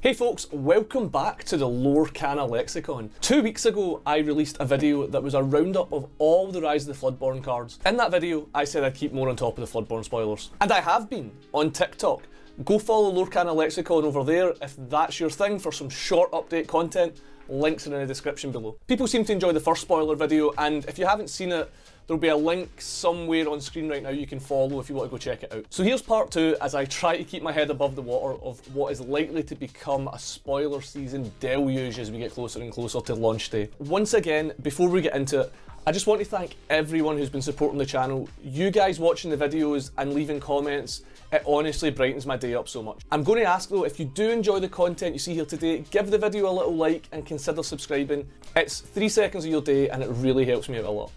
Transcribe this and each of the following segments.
Hey folks, welcome back to the Lorcana Lexicon. 2 weeks ago I released a video that was a roundup of all the Rise of the Floodborn cards. In that video I said I'd keep more on top of the Floodborn spoilers. And I have been, on TikTok. Go follow Lorcana Lexicon over there if that's your thing for some short update content. Links are in the description below. People seem to enjoy the first spoiler video, and if you haven't seen it, there'll be a link somewhere on screen right now you can follow if you want to go check it out. So here's part 2 as I try to keep my head above the water of what is likely to become a spoiler season deluge as we get closer and closer to launch day. Once again, before we get into it, I just want to thank everyone who's been supporting the channel. You guys watching the videos and leaving comments, it honestly brightens my day up so much. I'm going to ask though, if you do enjoy the content you see here today, give the video a little like and consider subscribing. It's 3 seconds of your day and it really helps me out a lot.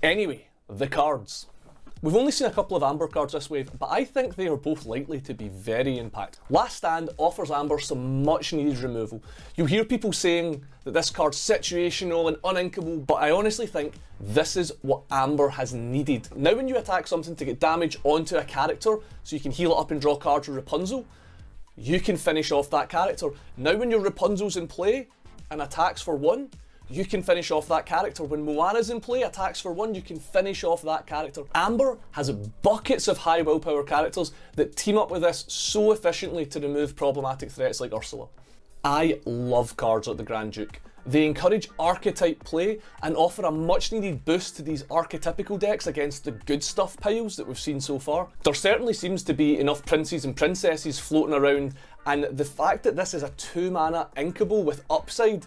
Anyway, the cards. We've only seen a couple of Amber cards this wave, but I think they are both likely to be very impactful. Last Stand offers Amber some much needed removal. You'll hear people saying that this card's situational and uninkable, but I honestly think this is what Amber has needed. Now when you attack something to get damage onto a character, so you can heal it up and draw cards with Rapunzel, you can finish off that character. Now when your Rapunzel's in play and attacks for 1, you can finish off that character. When Moana's in play, attacks for 1, you can finish off that character. Amber has buckets of high willpower characters that team up with this so efficiently to remove problematic threats like Ursula. I love cards like the Grand Duke. They encourage archetype play and offer a much needed boost to these archetypical decks against the good stuff piles that we've seen so far. There certainly seems to be enough princes and princesses floating around, and the fact that this is a 2-mana inkable with upside,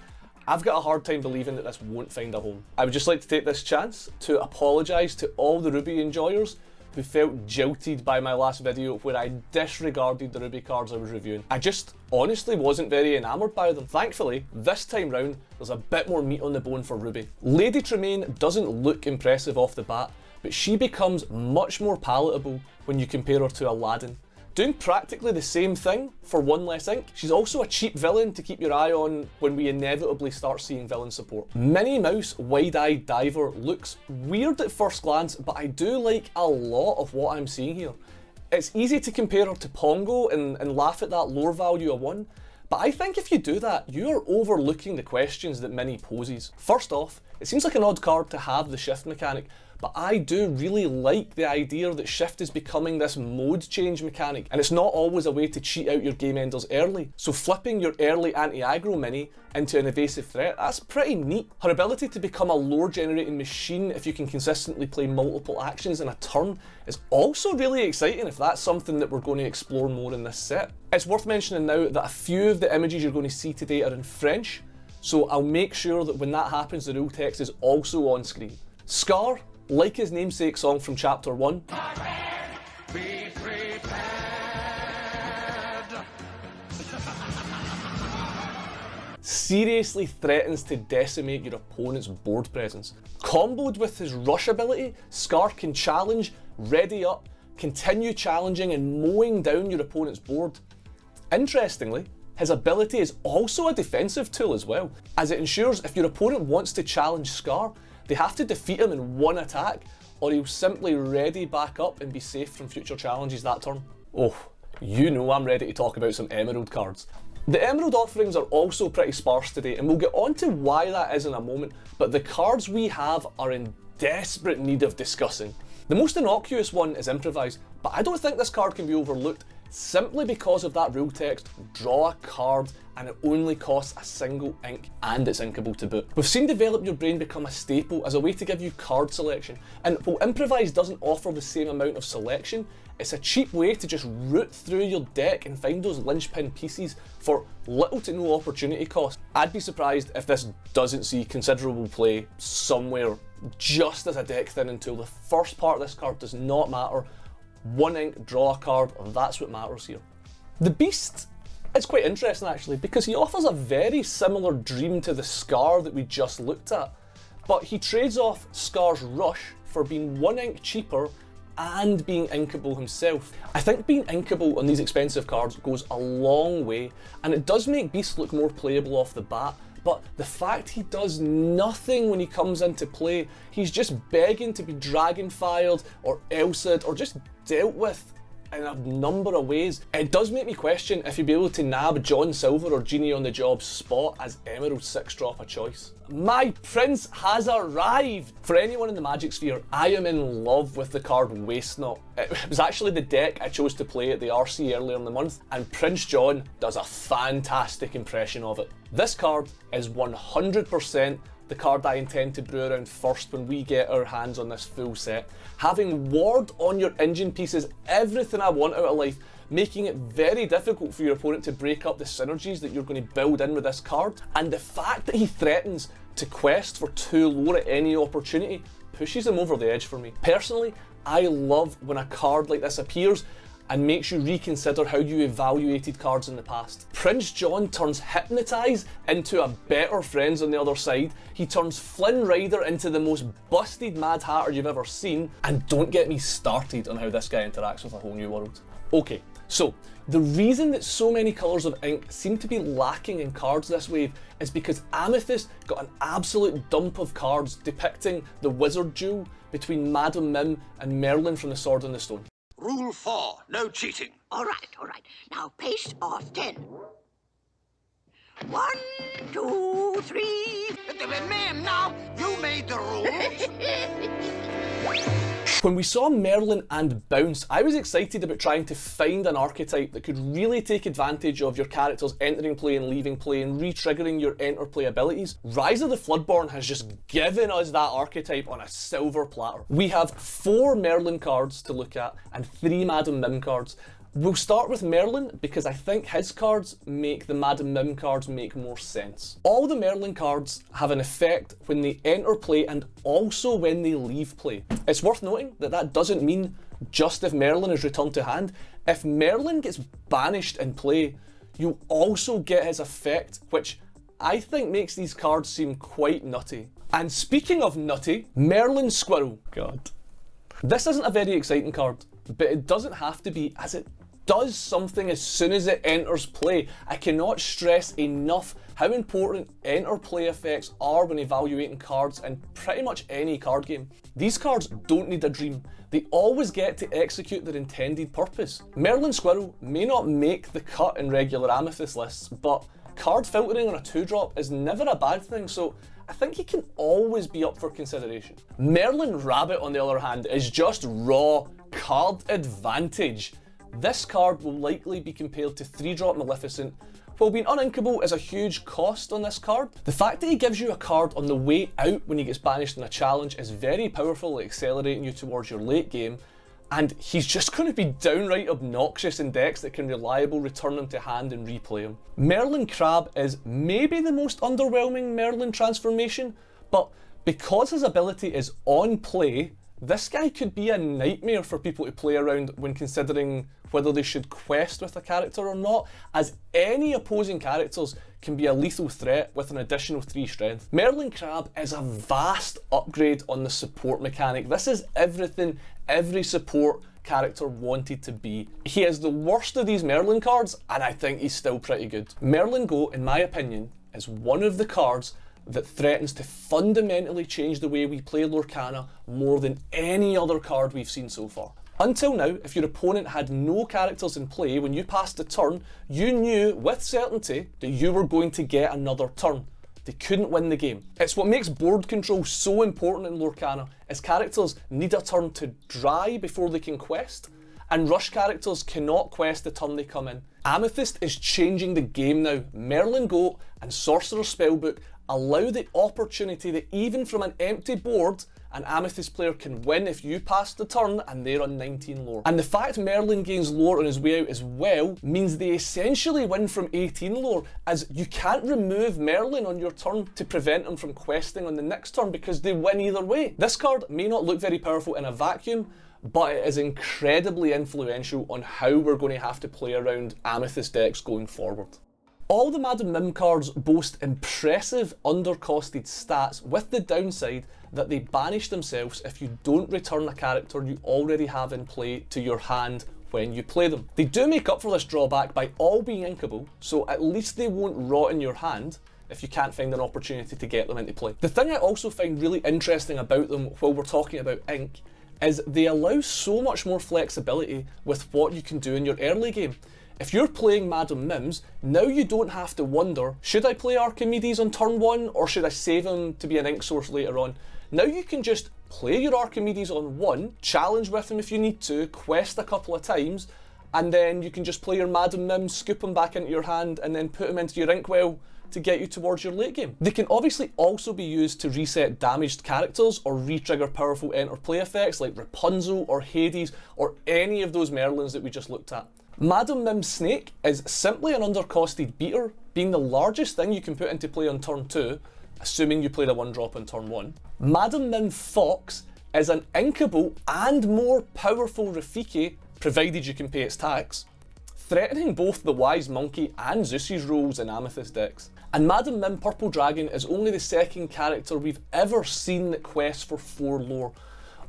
I've got a hard time believing that this won't find a home. I would just like to take this chance to apologise to all the Ruby enjoyers who felt jilted by my last video where I disregarded the Ruby cards I was reviewing. I just honestly wasn't very enamoured by them. Thankfully, this time round, there's a bit more meat on the bone for Ruby. Lady Tremaine doesn't look impressive off the bat, but she becomes much more palatable when you compare her to Aladdin. Doing practically the same thing for 1 less ink. She's also a cheap villain to keep your eye on when we inevitably start seeing villain support. Minnie Mouse Wide-Eyed Diver looks weird at first glance, but I do like a lot of what I'm seeing here. It's easy to compare her to Pongo and laugh at that lore value of 1, but I think if you do that, you are overlooking the questions that Minnie poses. First off, it seems like an odd card to have the shift mechanic, but I do really like the idea that shift is becoming this mode change mechanic, and it's not always a way to cheat out your game enders early. So flipping your early anti-aggro Minnie into an evasive threat, that's pretty neat. Her ability to become a lore generating machine if you can consistently play multiple actions in a turn is also really exciting if that's something that we're going to explore more in this set. It's worth mentioning now that a few of the images you're going to see today are in French, so I'll make sure that when that happens the rule text is also on screen. Scar, like his namesake song from chapter 1, Be prepared. seriously threatens to decimate your opponent's board presence. Comboed with his rush ability, Scar can challenge, ready up, continue challenging and mowing down your opponent's board. Interestingly, his ability is also a defensive tool as well, as it ensures if your opponent wants to challenge Scar, they have to defeat him in 1 attack, or he'll simply ready back up and be safe from future challenges that turn. Oh, you know I'm ready to talk about some Emerald cards. The Emerald offerings are also pretty sparse today, and we'll get on to why that is in a moment, but the cards we have are in desperate need of discussing. The most innocuous one is Improvise, but I don't think this card can be overlooked simply because of that rule text, draw a card and it only costs a single ink and it's inkable to boot. We've seen Develop Your Brain become a staple as a way to give you card selection, and while Improvise doesn't offer the same amount of selection, it's a cheap way to just root through your deck and find those linchpin pieces for little to no opportunity cost. I'd be surprised if this doesn't see considerable play somewhere just as a deck thinning tool. The first part of this card does not matter. 1 ink, draw a card, that's what matters here. The Beast is quite interesting actually, because he offers a very similar dream to the Scar that we just looked at, but he trades off Scar's Rush for being 1 ink cheaper and being inkable himself. I think being inkable on these expensive cards goes a long way, and it does make Beast look more playable off the bat, but the fact he does nothing when he comes into play, he's just begging to be dragon fired or Elsed or just dealt with, in a number of ways. It does make me question if you'd be able to nab John Silver or Genie on the Job's spot as Emerald's 6-drop of choice. My prince has arrived! For anyone in the Magic sphere, I am in love with the card Waste Not. It was actually the deck I chose to play at the RC earlier in the month, and Prince John does a fantastic impression of it. This card is 100% the card I intend to brew around first when we get our hands on this full set. Having Ward on your engine piece is everything I want out of life, making it very difficult for your opponent to break up the synergies that you're going to build in with this card. And the fact that he threatens to quest for 2 lore at any opportunity pushes him over the edge for me. Personally, I love when a card like this appears and makes you reconsider how you evaluated cards in the past. Prince John turns Hypnotize into a better Friends on the other side. He turns Flynn Rider into the most busted Mad Hatter you've ever seen. And don't get me started on how this guy interacts with a whole new world. Okay, so the reason that so many colours of ink seem to be lacking in cards this wave is because Amethyst got an absolute dump of cards depicting the wizard duel between Madam Mim and Merlin from the Sword and the Stone. Rule 4, no cheating. All right. Now paste off 10. 1, 2, 3. Ma'am, now, you made the rules. When we saw Merlin and Bounce, I was excited about trying to find an archetype that could really take advantage of your characters entering play and leaving play and re-triggering your enter play abilities. Rise of the Floodborn has just given us that archetype on a silver platter. We have 4 Merlin cards to look at and 3 Madam Mim cards. We'll start with Merlin because I think his cards make the Madam Mim cards make more sense. All the Merlin cards have an effect when they enter play and also when they leave play. It's worth noting that that doesn't mean just if Merlin is returned to hand. If Merlin gets banished in play, you also get his effect, which I think makes these cards seem quite nutty. And speaking of nutty, Merlin Squirrel. God. This isn't a very exciting card, but it doesn't have to be, as it does something as soon as it enters play. I cannot stress enough how important enter play effects are when evaluating cards in pretty much any card game. These cards don't need a dream. They always get to execute their intended purpose. Merlin Squirrel may not make the cut in regular Amethyst lists, but card filtering on a 2-drop is never a bad thing, so I think he can always be up for consideration. Merlin Rabbit, on the other hand, is just raw card advantage. This card will likely be compared to 3-drop Maleficent. While being uninkable is a huge cost on this card, the fact that he gives you a card on the way out when he gets banished in a challenge is very powerful at accelerating you towards your late game, and he's just going to be downright obnoxious in decks that can reliably return him to hand and replay him. Merlin Crab is maybe the most underwhelming Merlin transformation, but because his ability is on play, this guy could be a nightmare for people to play around when considering whether they should quest with a character or not, as any opposing characters can be a lethal threat with an additional 3 strength. Merlin Crab is a vast upgrade on the support mechanic. This is everything every support character wanted to be. He is the worst of these Merlin cards, and I think he's still pretty good. Merlin Go, in my opinion, is one of the cards that threatens to fundamentally change the way we play Lorcana more than any other card we've seen so far. Until now, if your opponent had no characters in play when you passed the turn, you knew with certainty that you were going to get another turn. They couldn't win the game. It's what makes board control so important in Lorcana, as characters need a turn to dry before they can quest, and rush characters cannot quest the turn they come in. Amethyst is changing the game now. Merlin Goat and Sorcerer's Spellbook allow the opportunity that even from an empty board, an Amethyst player can win if you pass the turn and they're on 19 lore. And the fact Merlin gains lore on his way out as well means they essentially win from 18 lore, as you can't remove Merlin on your turn to prevent him from questing on the next turn because they win either way. This card may not look very powerful in a vacuum, but it is incredibly influential on how we're going to have to play around Amethyst decks going forward. All the Madam Mim cards boast impressive undercosted stats, with the downside that they banish themselves if you don't return a character you already have in play to your hand when you play them. They do make up for this drawback by all being inkable, so at least they won't rot in your hand if you can't find an opportunity to get them into play. The thing I also find really interesting about them while we're talking about ink is they allow so much more flexibility with what you can do in your early game. If you're playing Madam Mims, now you don't have to wonder, should I play Archimedes on turn 1 or should I save him to be an ink source later on? Now you can just play your Archimedes on 1, challenge with him if you need to, quest a couple of times, and then you can just play your Madam Mims, scoop him back into your hand, and then put him into your inkwell to get you towards your late game. They can obviously also be used to reset damaged characters or re-trigger powerful enter play effects like Rapunzel or Hades or any of those Merlins that we just looked at. Madam Mim's Snake is simply an undercosted beater, being the largest thing you can put into play on turn 2, assuming you played a 1-drop on turn 1. Madam Mim Fox is an inkable and more powerful Rafiki, provided you can pay its tax, threatening both the Wise Monkey and Zeus's roles in Amethyst decks. And Madam Mim Purple Dragon is only the second character we've ever seen that quests for 4 lore,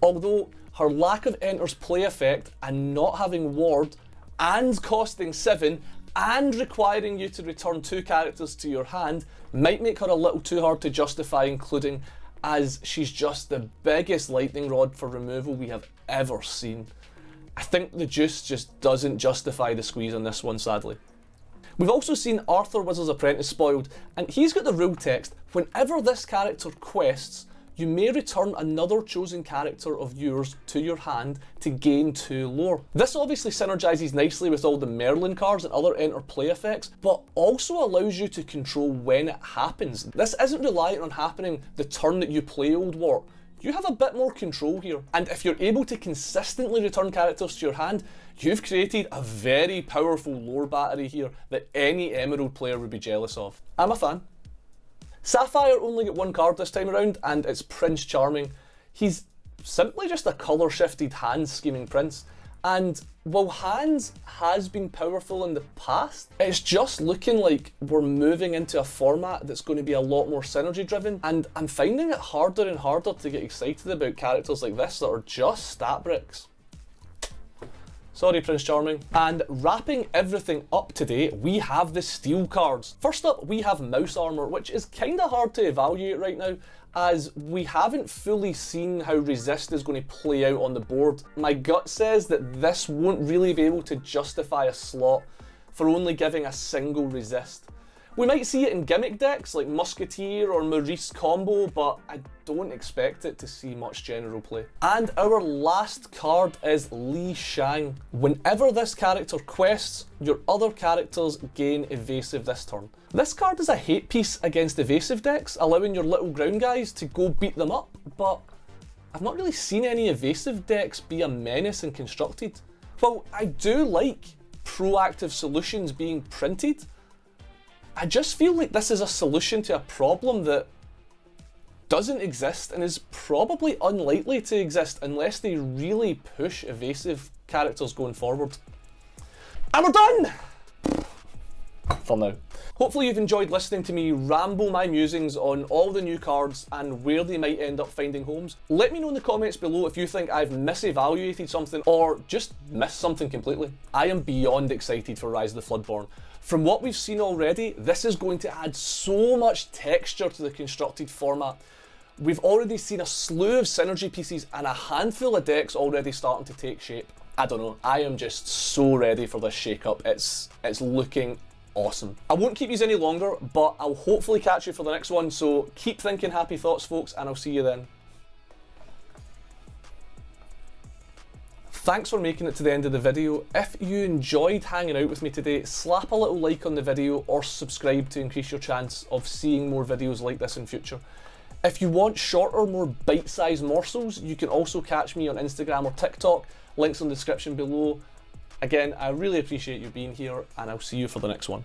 although her lack of enters play effect and not having ward and costing 7 and requiring you to return 2 characters to your hand might make her a little too hard to justify including, as she's just the biggest lightning rod for removal we have ever seen. I think the juice just doesn't justify the squeeze on this one, sadly. We've also seen Arthur Wizard's Apprentice spoiled, and he's got the rule text, whenever this character quests, you may return another chosen character of yours to your hand to gain 2 lore. This obviously synergizes nicely with all the Merlin cards and other enter play effects, but also allows you to control when it happens. This isn't reliant on happening the turn that you play Old Wart. You have a bit more control here, and if you're able to consistently return characters to your hand, you've created a very powerful lore battery here that any Emerald player would be jealous of. I'm a fan. Sapphire only got 1 card this time around, and it's Prince Charming. He's simply just a colour shifted hand scheming prince, and while hands has been powerful in the past, it's just looking like we're moving into a format that's going to be a lot more synergy driven, and I'm finding it harder and harder to get excited about characters like this that are just stat bricks. Sorry, Prince Charming. And wrapping everything up today, we have the steel cards. First up, we have Mouse Armour, which is kind of hard to evaluate right now, as we haven't fully seen how Resist is going to play out on the board. My gut says that this won't really be able to justify a slot for only giving a single Resist. We might see it in gimmick decks like Musketeer or Maurice combo, but I don't expect it to see much general play. And our last card is Li Shang. Whenever this character quests, your other characters gain evasive this turn. This card is a hate piece against evasive decks, allowing your little ground guys to go beat them up, but I've not really seen any evasive decks be a menace in Constructed. While I do like proactive solutions being printed, I just feel like this is a solution to a problem that doesn't exist and is probably unlikely to exist unless they really push evasive characters going forward. And we're done! For now. Hopefully you've enjoyed listening to me ramble my musings on all the new cards and where they might end up finding homes. Let me know in the comments below if you think I've misevaluated something or just missed something completely. I am beyond excited for Rise of the Floodborn. From what we've seen already, this is going to add so much texture to the Constructed format. We've already seen a slew of synergy pieces and a handful of decks already starting to take shape. I don't know, I am just so ready for this shake-up. It's looking awesome. I won't keep you any longer, but I'll hopefully catch you for the next one, so keep thinking happy thoughts, folks, and I'll see you then. Thanks for making it to the end of the video. If you enjoyed hanging out with me today, slap a little like on the video or subscribe to increase your chance of seeing more videos like this in future. If you want shorter, more bite-sized morsels, you can also catch me on Instagram or TikTok, links in the description below. Again, I really appreciate you being here, and I'll see you for the next one.